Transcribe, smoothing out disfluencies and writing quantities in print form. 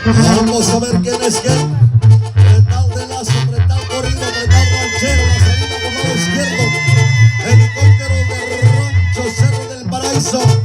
Vamos a ver quién es quién. Apretado de lazo, apretado corrido, apretado ranchero. La salida por lado izquierdo. Helicóptero de Rancho Cerro del Paraíso.